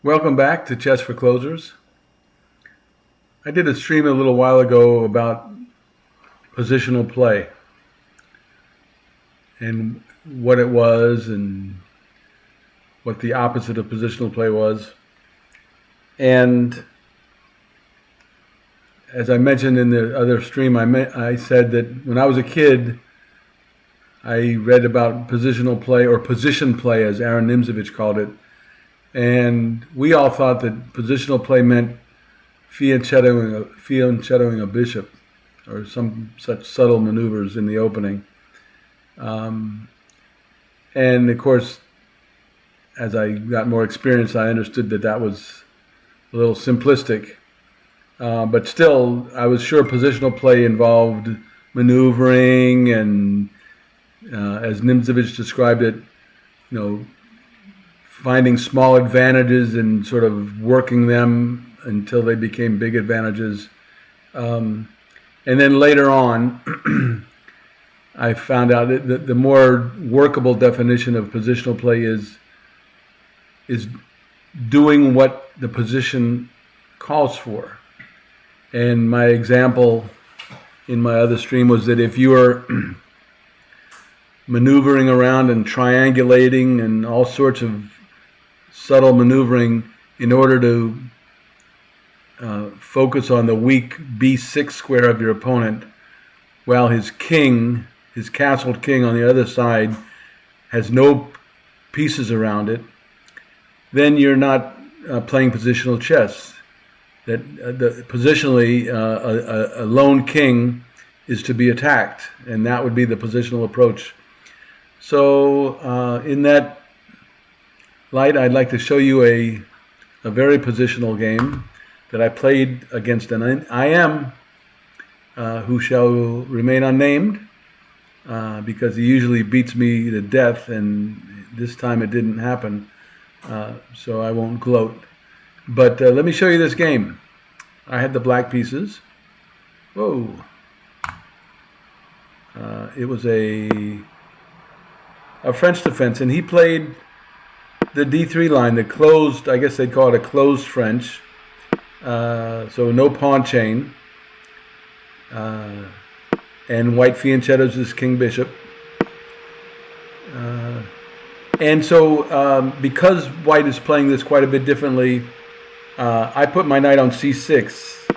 Welcome back to Chess for Closers. I did a stream a little while ago about positional play and what it was and what the opposite of positional play was. And as I mentioned in the other stream, I said that when I was a kid, I read about positional play, or position play as Aaron Nimzovich called it. And we all thought that positional play meant fianchettoing a bishop or some such subtle maneuvers in the opening. And of course, as I got more experience, I understood that that was a little simplistic. But still, I was sure positional play involved maneuvering and, as Nimzovich described it, finding small advantages and sort of working them until they became big advantages. And then later on, I found out that the more workable definition of positional play is doing what the position calls for. And my example in my other stream was that if you are maneuvering around and triangulating and all sorts of subtle maneuvering in order to focus on the weak b6 square of your opponent, while his castled king on the other side has no pieces around it, then you're not playing positional chess. Positionally, a lone king is to be attacked, and that would be the positional approach. So in that light, I'd like to show you a very positional game that I played against an IM who shall remain unnamed because he usually beats me to death, and this time it didn't happen, so I won't gloat. But let me show you this game. I had the black pieces. Whoa. It was a French defense, and he played the d3 line, the closed, I guess they'd call it a closed French. So no pawn chain. And white fianchettos is king bishop. And so because white is playing this quite a bit differently, I put my knight on c6.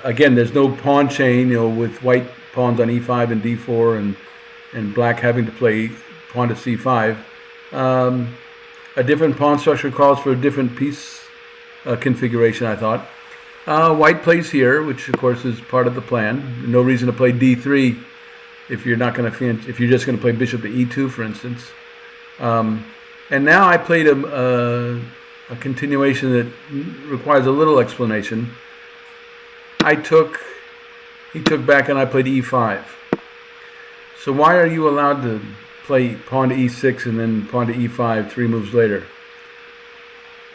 Again, there's no pawn chain, with white pawns on e5 and d4 and black having to play pawn to c5. A different pawn structure calls for a different piece configuration, I thought. White plays here, which of course is part of the plan. No reason to play d3 if you're not going to if you're just going to play bishop to e2, for instance. And now I played a continuation that requires a little explanation. He took back, and I played e5. So why are you allowed to play pawn to e6 and then pawn to e5 3 moves later?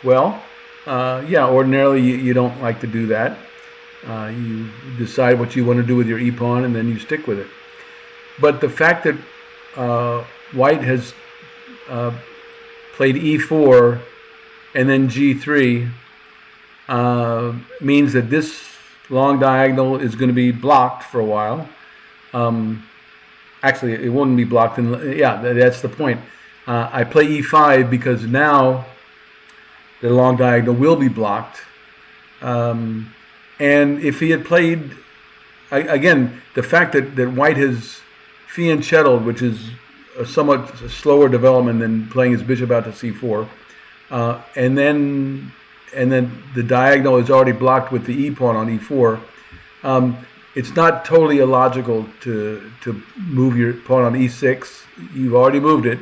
Well, ordinarily you don't like to do that. You decide what you want to do with your e-pawn, and then you stick with it. But the fact that white has played e4 and then g3 means that this long diagonal is going to be blocked for a while. Actually, it wouldn't be blocked. That's the point. I play e5 because now the long diagonal will be blocked. And if he had played, again, the fact that white has fianchettoed, which is a somewhat slower development than playing his bishop out to c4, and then the diagonal is already blocked with the e-pawn on e4. It's not totally illogical to move your pawn on e6. You've already moved it,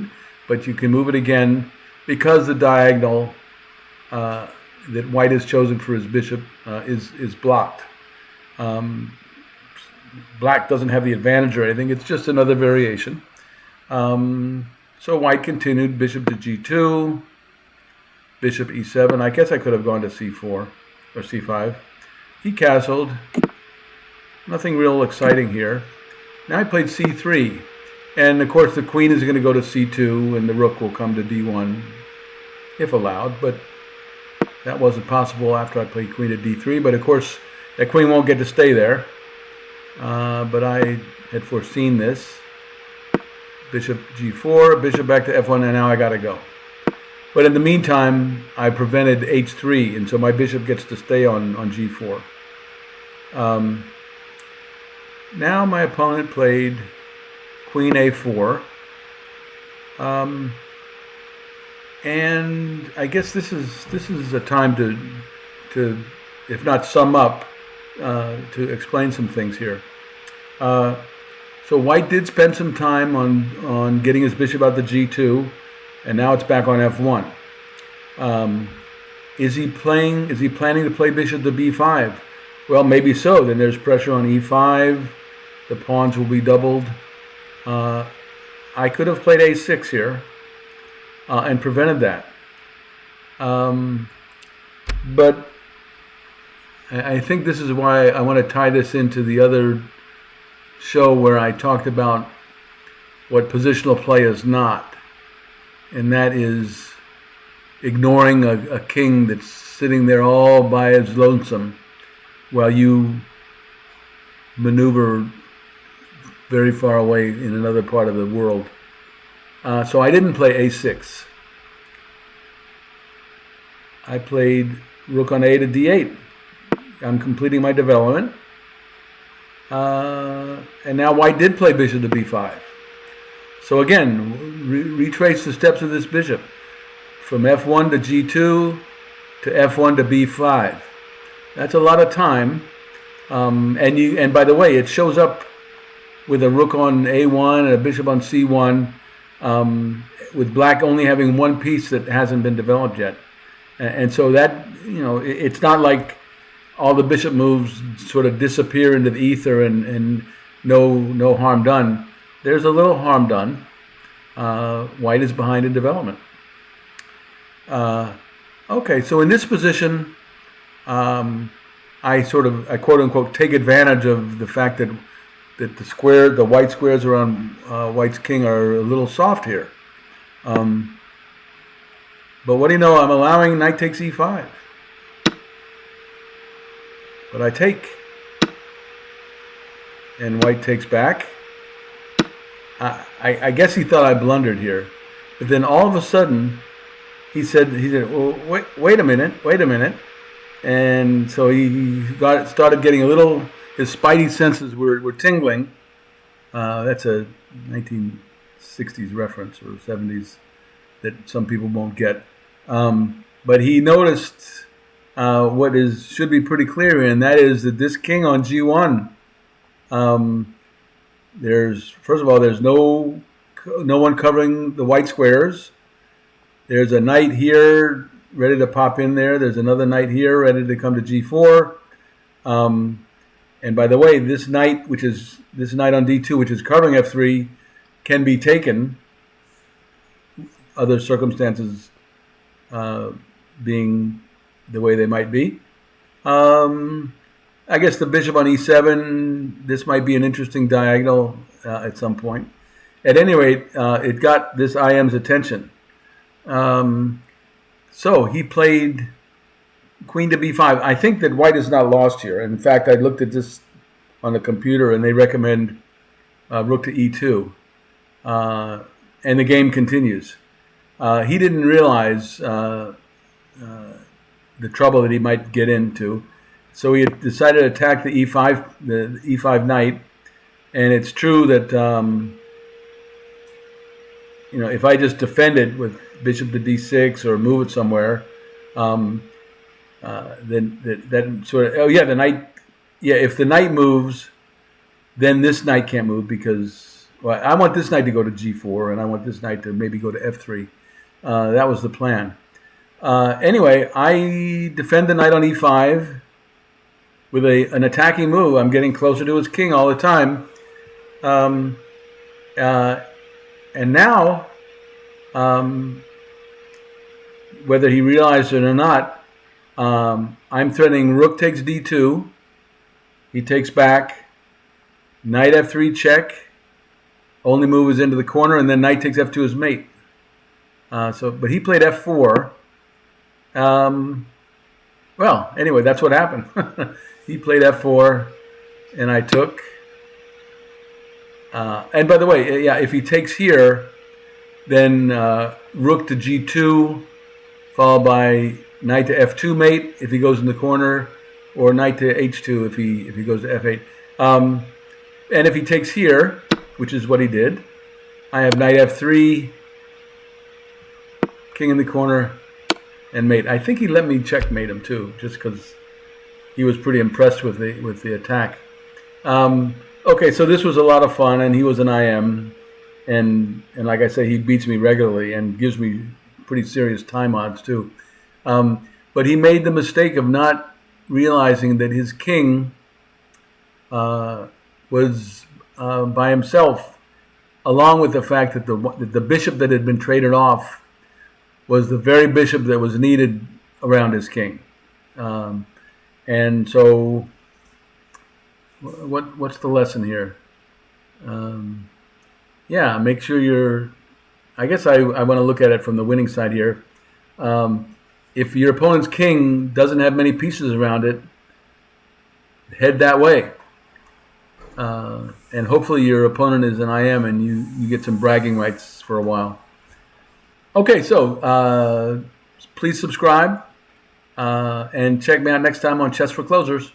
but you can move it again because the diagonal that white has chosen for his bishop is blocked. Black doesn't have the advantage or anything. It's just another variation. So white continued bishop to g2, bishop e7. I guess I could have gone to c4 or c5. He castled. Nothing real exciting here. Now I played c3. And of course the queen is going to go to c2 and the rook will come to d1 if allowed. But That wasn't possible after I played queen at d3, but of course that queen won't get to stay there. But I had foreseen this. Bishop g4, bishop back to f1, and now I got to go. But in the meantime, I prevented h3, and so my bishop gets to stay on g4. Now my opponent played queen a4. And I guess this is a time to if not sum up, to explain some things here. So white did spend some time on getting his bishop out to g2, and now it's back on f1. Is he planning to play bishop to b5? Well, maybe so. Then there's pressure on e5. The pawns will be doubled. I could have played a6 here and prevented that. But I think this is why I want to tie this into the other show where I talked about what positional play is not, and that is ignoring a king that's sitting there all by his lonesome while you maneuver very far away in another part of the world. So I didn't play a6. I played rook on a to d8. I'm completing my development. And now white did play bishop to b5. So again, retrace the steps of this bishop from f1 to g2 to f1 to b5. That's a lot of time. And by the way, it shows up with a rook on a1 and a bishop on c1, with black only having one piece that hasn't been developed yet. And so that, it's not like all the bishop moves sort of disappear into the ether and no harm done. There's a little harm done. White is behind in development. Okay, so in this position, I quote unquote take advantage of the fact that the white squares around white's king are a little soft here. But what do you know? I'm allowing knight takes e5. But I take, and white takes back. I guess he thought I blundered here, but then all of a sudden he said, well, wait a minute, and so he started getting a little. His spidey senses were tingling. That's a 1960s reference or 70s that some people won't get. But he noticed what should be pretty clear, and that is that this king on g1, first of all, there's no one covering the white squares. There's a knight here ready to pop in there. There's another knight here ready to come to g4. And by the way, this knight on d2, which is covering f3, can be taken. Other circumstances being the way they might be. I guess the bishop on e7, this might be an interesting diagonal at some point. At any rate, it got this IM's attention. So he played queen to b5. I think that white is not lost here. In fact, I looked at this on the computer, and they recommend rook to e2. And the game continues. He didn't realize the trouble that he might get into. So he had decided to attack the e5 knight. And it's true that if I just defend it with bishop to d6 or move it somewhere, then that sort of the knight. Yeah, if the knight moves, then this knight can't move because I want this knight to go to g4 and I want this knight to maybe go to f3. That was the plan. Anyway, I defend the knight on e5 with an attacking move. I'm getting closer to his king all the time. And now, whether he realized it or not, I'm threatening rook takes d2. He takes back. Knight f3 check. Only move is into the corner, and then knight takes f2 is mate. But he played f4. Well, anyway, that's what happened. He played f4, and I took. And by the way, yeah, if he takes here, then rook to g2, followed by knight to f2 mate if he goes in the corner, or knight to h2 if he goes to f8. And if he takes here, which is what he did, I have knight f3, king in the corner, and mate. I think he let me checkmate him too, just because he was pretty impressed with the attack. Okay, so this was a lot of fun, and he was an IM, and like I say, he beats me regularly and gives me pretty serious time odds too. But he made the mistake of not realizing that his king was by himself, along with the fact that the bishop that had been traded off was the very bishop that was needed around his king. And so, what's the lesson here? Yeah, make sure you're. I guess I want to look at it from the winning side here. If your opponent's king doesn't have many pieces around it, head that way. And hopefully your opponent is an IM and you get some bragging rights for a while. Okay, so please subscribe and check me out next time on Chess for Closers.